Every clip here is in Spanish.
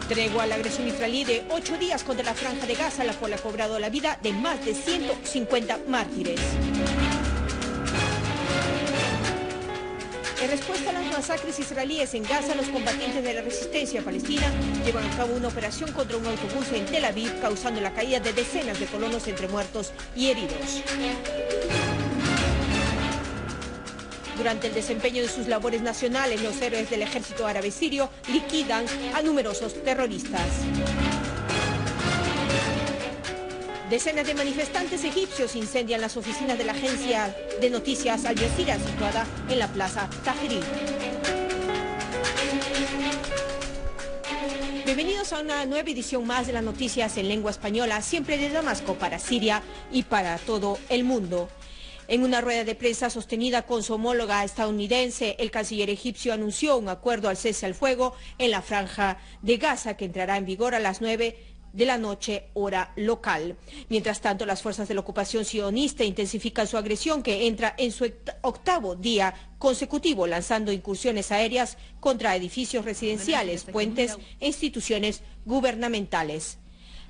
Tregua a la agresión israelí de 8 días contra la Franja de Gaza, la cual ha cobrado la vida de más de 150 mártires. En respuesta a las masacres israelíes en Gaza, los combatientes de la resistencia palestina llevan a cabo una operación contra un autobús en Tel Aviv, causando la caída de decenas de colonos entre muertos y heridos. Durante el desempeño de sus labores nacionales, los héroes del ejército árabe sirio liquidan a numerosos terroristas. Decenas de manifestantes egipcios incendian las oficinas de la agencia de noticias Al Jazeera, situada en la plaza Tahrir. Bienvenidos a una nueva edición más de las noticias en lengua española, siempre de Damasco para Siria y para todo el mundo. En una rueda de prensa sostenida con su homóloga estadounidense, el canciller egipcio anunció un acuerdo al cese al fuego en la Franja de Gaza que entrará en vigor a las 9 de la noche, hora local. Mientras tanto, las fuerzas de la ocupación sionista intensifican su agresión, que entra en su octavo día consecutivo, lanzando incursiones aéreas contra edificios residenciales, puentes e instituciones gubernamentales.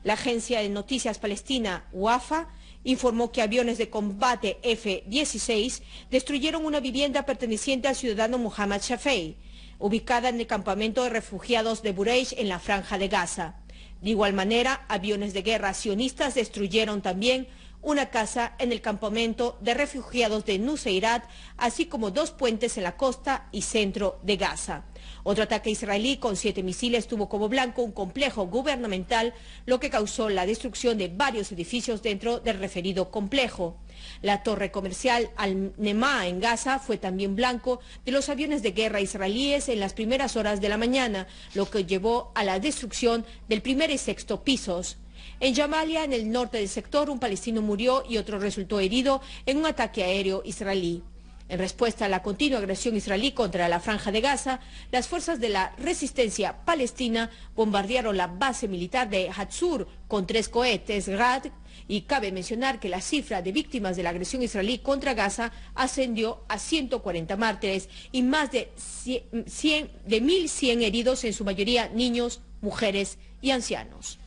La agencia de noticias palestina, WAFA, informó que aviones de combate F-16 destruyeron una vivienda perteneciente al ciudadano Mohammad Shafei, ubicada en el campamento de refugiados de Bureish en la Franja de Gaza. De igual manera, aviones de guerra sionistas destruyeron también una casa en el campamento de refugiados de Nuseirat, así como 2 puentes en la costa y centro de Gaza. Otro ataque israelí con 7 misiles tuvo como blanco un complejo gubernamental, lo que causó la destrucción de varios edificios dentro del referido complejo. La torre comercial Al-Nema en Gaza fue también blanco de los aviones de guerra israelíes en las primeras horas de la mañana, lo que llevó a la destrucción del primer y sexto pisos. En Jamalia, en el norte del sector, un palestino murió y otro resultó herido en un ataque aéreo israelí. En respuesta a la continua agresión israelí contra la Franja de Gaza, las fuerzas de la resistencia palestina bombardearon la base militar de Hatzur con 3 cohetes Grad, y cabe mencionar que la cifra de víctimas de la agresión israelí contra Gaza ascendió a 140 mártires y más de 1.100 heridos, en su mayoría niños, mujeres y ancianos.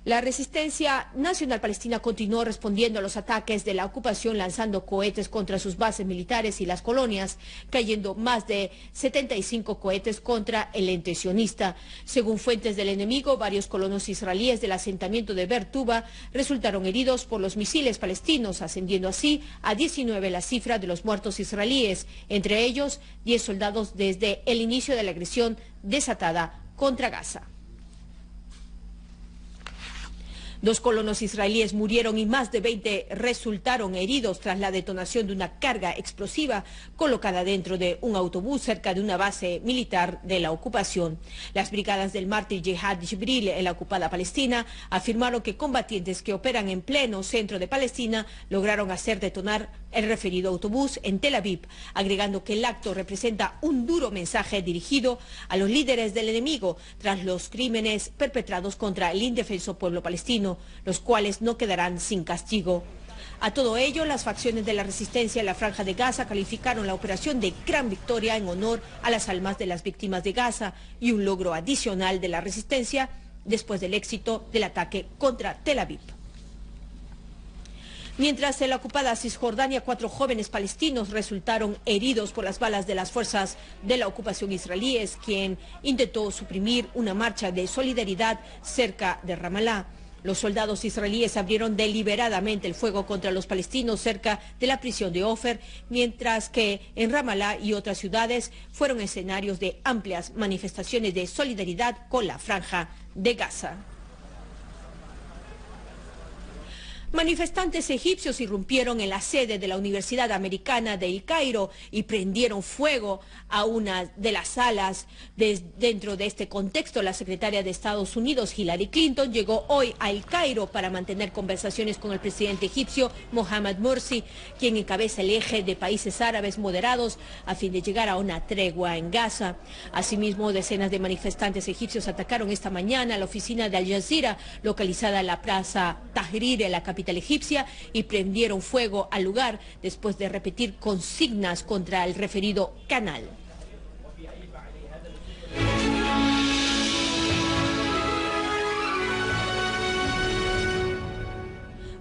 La resistencia nacional palestina continuó respondiendo a los ataques de la ocupación, lanzando cohetes contra sus bases militares y las colonias, cayendo más de 75 cohetes contra el ente sionista. Según fuentes del enemigo, varios colonos israelíes del asentamiento de Beersheba resultaron heridos por los misiles palestinos, ascendiendo así a 19 la cifra de los muertos israelíes, entre ellos 10 soldados desde el inicio de la agresión desatada contra Gaza. 2 colonos israelíes murieron y más de 20 resultaron heridos tras la detonación de una carga explosiva colocada dentro de un autobús cerca de una base militar de la ocupación. Las brigadas del mártir Jihad Jibril en la ocupada Palestina afirmaron que combatientes que operan en pleno centro de Palestina lograron hacer detonar el referido autobús en Tel Aviv, agregando que el acto representa un duro mensaje dirigido a los líderes del enemigo tras los crímenes perpetrados contra el indefenso pueblo palestino, los cuales no quedarán sin castigo. A todo ello, las facciones de la resistencia en la Franja de Gaza calificaron la operación de gran victoria en honor a las almas de las víctimas de Gaza y un logro adicional de la resistencia después del éxito del ataque contra Tel Aviv. Mientras en la ocupada Cisjordania, 4 jóvenes palestinos resultaron heridos por las balas de las fuerzas de la ocupación israelíes, quien intentó suprimir una marcha de solidaridad cerca de Ramallah. Los soldados israelíes abrieron deliberadamente el fuego contra los palestinos cerca de la prisión de Ofer, mientras que en Ramallah y otras ciudades fueron escenarios de amplias manifestaciones de solidaridad con la Franja de Gaza. Manifestantes egipcios irrumpieron en la sede de la Universidad Americana de El Cairo y prendieron fuego a una de las salas. Dentro de este contexto, la secretaria de Estados Unidos, Hillary Clinton, llegó hoy a El Cairo para mantener conversaciones con el presidente egipcio Mohamed Morsi, quien encabeza el eje de países árabes moderados a fin de llegar a una tregua en Gaza. Asimismo, decenas de manifestantes egipcios atacaron esta mañana la oficina de Al Jazeera, localizada en la plaza Tahrir, en la capital egipcia, y prendieron fuego al lugar después de repetir consignas contra el referido canal.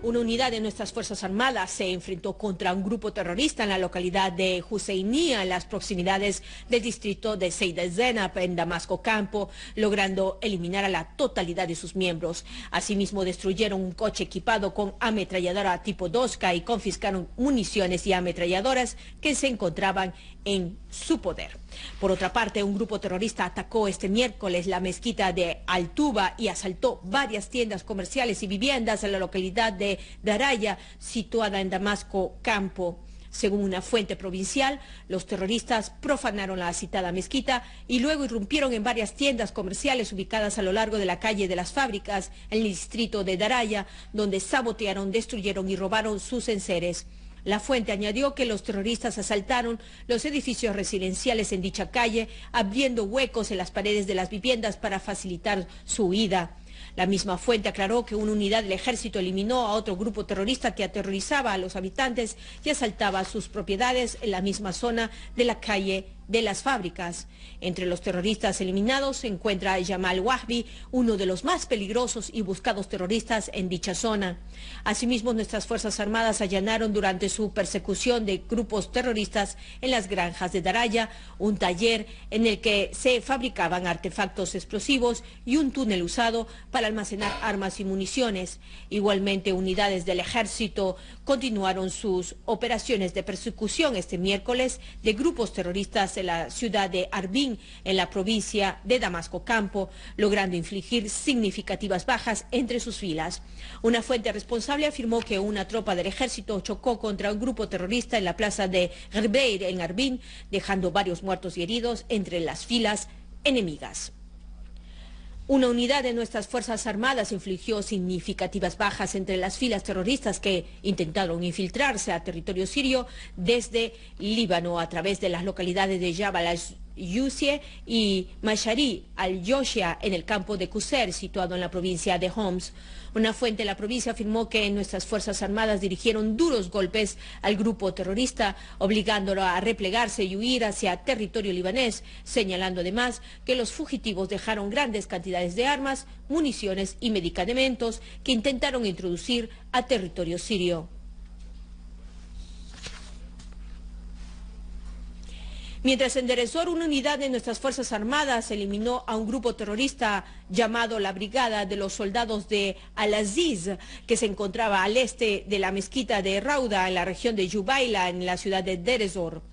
Una unidad de nuestras Fuerzas Armadas se enfrentó contra un grupo terrorista en la localidad de Husseiniya, en las proximidades del distrito de Said al-Zenab, en Damasco Campo, logrando eliminar a la totalidad de sus miembros. Asimismo, destruyeron un coche equipado con ametralladora tipo Doska y confiscaron municiones y ametralladoras que se encontraban en su poder. Por otra parte, un grupo terrorista atacó este miércoles la mezquita de Al-Tuba y asaltó varias tiendas comerciales y viviendas en la localidad de Daraya, situada en Damasco Campo. Según una fuente provincial, los terroristas profanaron la citada mezquita y luego irrumpieron en varias tiendas comerciales ubicadas a lo largo de la calle de las Fábricas, en el distrito de Daraya, donde sabotearon, destruyeron y robaron sus enseres. La fuente añadió que los terroristas asaltaron los edificios residenciales en dicha calle, abriendo huecos en las paredes de las viviendas para facilitar su huida. La misma fuente aclaró que una unidad del ejército eliminó a otro grupo terrorista que aterrorizaba a los habitantes y asaltaba sus propiedades en la misma zona de la calle de las Fábricas. Entre los terroristas eliminados se encuentra Jamal Wahbi, uno de los más peligrosos y buscados terroristas en dicha zona. Asimismo, nuestras Fuerzas Armadas allanaron durante su persecución de grupos terroristas en las granjas de Daraya, un taller en el que se fabricaban artefactos explosivos y un túnel usado para almacenar armas y municiones. Igualmente, unidades del ejército continuaron sus operaciones de persecución este miércoles de grupos terroristas en la ciudad de Arbin, en la provincia de Damasco Campo, logrando infligir significativas bajas entre sus filas. Una fuente responsable afirmó que una tropa del ejército chocó contra un grupo terrorista en la plaza de Gherbeir, en Arbin, dejando varios muertos y heridos entre las filas enemigas. Una unidad de nuestras Fuerzas Armadas infligió significativas bajas entre las filas terroristas que intentaron infiltrarse a territorio sirio desde Líbano a través de las localidades de Jabal al-Yusie y Mashari al-Yoshia en el campo de Quser, situado en la provincia de Homs. Una fuente de la provincia afirmó que nuestras Fuerzas Armadas dirigieron duros golpes al grupo terrorista, obligándolo a replegarse y huir hacia territorio libanés, señalando además que los fugitivos dejaron grandes cantidades de armas, municiones y medicamentos que intentaron introducir a territorio sirio. Mientras en Deir ez-Zor, una unidad de nuestras Fuerzas Armadas eliminó a un grupo terrorista llamado la Brigada de los Soldados de Al-Aziz, que se encontraba al este de la mezquita de Rauda, en la región de Jubaila, en la ciudad de Deir ez-Zor.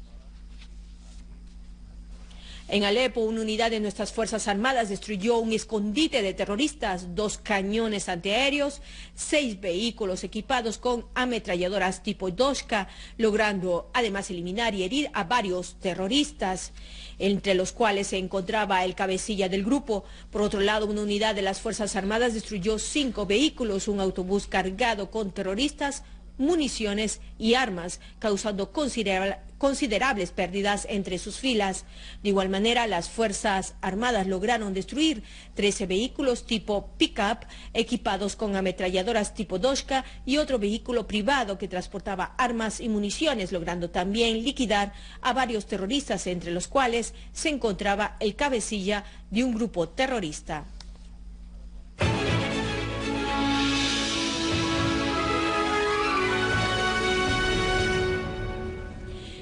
En Alepo, una unidad de nuestras Fuerzas Armadas destruyó un escondite de terroristas, 2 cañones antiaéreos, 6 vehículos equipados con ametralladoras tipo Doska, logrando además eliminar y herir a varios terroristas, entre los cuales se encontraba el cabecilla del grupo. Por otro lado, una unidad de las Fuerzas Armadas destruyó 5 vehículos, un autobús cargado con terroristas, municiones y armas, causando considerables pérdidas entre sus filas. De igual manera, las Fuerzas Armadas lograron destruir 13 vehículos tipo pick-up equipados con ametralladoras tipo Doska y otro vehículo privado que transportaba armas y municiones, logrando también liquidar a varios terroristas, entre los cuales se encontraba el cabecilla de un grupo terrorista.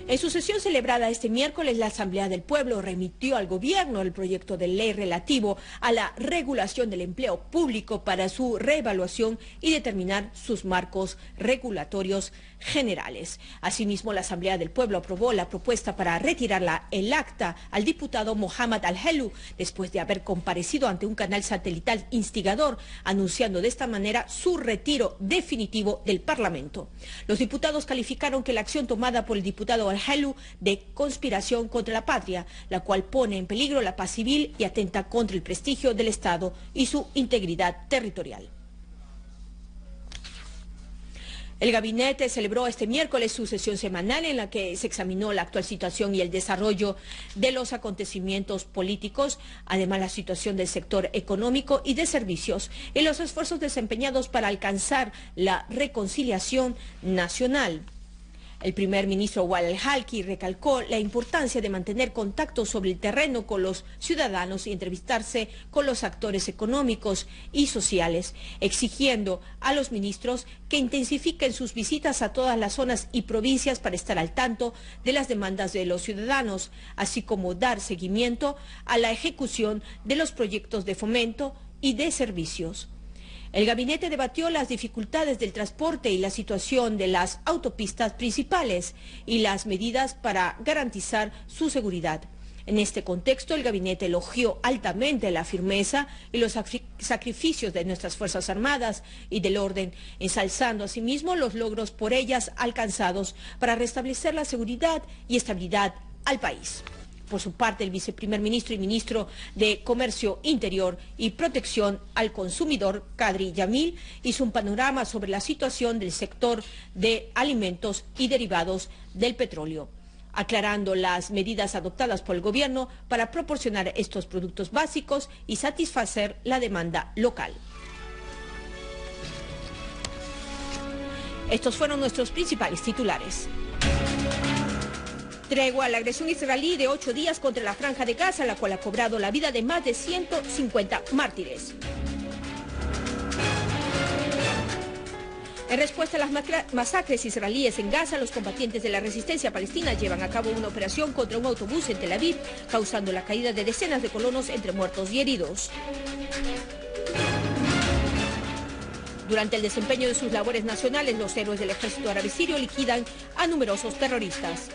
En su sesión celebrada este miércoles, la Asamblea del Pueblo remitió al Gobierno el proyecto de ley relativo a la regulación del empleo público para su reevaluación y determinar sus marcos regulatorios generales. Asimismo, la Asamblea del Pueblo aprobó la propuesta para retirar el acta al diputado Mohamed Al-Helu, después de haber comparecido ante un canal satelital instigador, anunciando de esta manera su retiro definitivo del Parlamento. Los diputados calificaron que la acción tomada por el diputado Al-Helu de conspiración contra la patria, la cual pone en peligro la paz civil y atenta contra el prestigio del Estado y su integridad territorial. El gabinete celebró este miércoles su sesión semanal en la que se examinó la actual situación y el desarrollo de los acontecimientos políticos, además la situación del sector económico y de servicios y los esfuerzos desempeñados para alcanzar la reconciliación nacional. El primer ministro Wael al-Halki recalcó la importancia de mantener contacto sobre el terreno con los ciudadanos y entrevistarse con los actores económicos y sociales, exigiendo a los ministros que intensifiquen sus visitas a todas las zonas y provincias para estar al tanto de las demandas de los ciudadanos, así como dar seguimiento a la ejecución de los proyectos de fomento y de servicios. El gabinete debatió las dificultades del transporte y la situación de las autopistas principales y las medidas para garantizar su seguridad. En este contexto, el gabinete elogió altamente la firmeza y los sacrificios de nuestras Fuerzas Armadas y del orden, ensalzando asimismo los logros por ellas alcanzados para restablecer la seguridad y estabilidad al país. Por su parte, el viceprimer ministro y ministro de Comercio Interior y Protección al Consumidor, Kadri Yamil, hizo un panorama sobre la situación del sector de alimentos y derivados del petróleo, aclarando las medidas adoptadas por el gobierno para proporcionar estos productos básicos y satisfacer la demanda local. Estos fueron nuestros principales titulares. Tregua a la agresión israelí de 8 días contra la Franja de Gaza, la cual ha cobrado la vida de más de 150 mártires. En respuesta a las masacres israelíes en Gaza, los combatientes de la resistencia palestina llevan a cabo una operación contra un autobús en Tel Aviv, causando la caída de decenas de colonos entre muertos y heridos. Durante el desempeño de sus labores nacionales, los héroes del ejército árabe sirio liquidan a numerosos terroristas.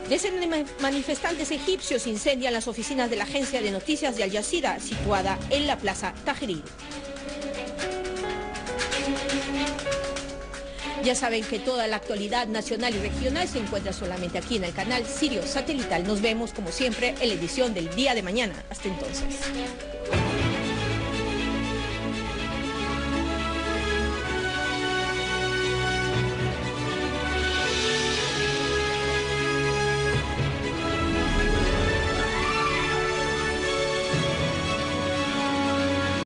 Decenas de manifestantes egipcios incendian las oficinas de la agencia de noticias de Al Jazeera, situada en la Plaza Tahrir. Ya saben que toda la actualidad nacional y regional se encuentra solamente aquí en el canal Sirio Satelital. Nos vemos, como siempre, en la edición del día de mañana. Hasta entonces.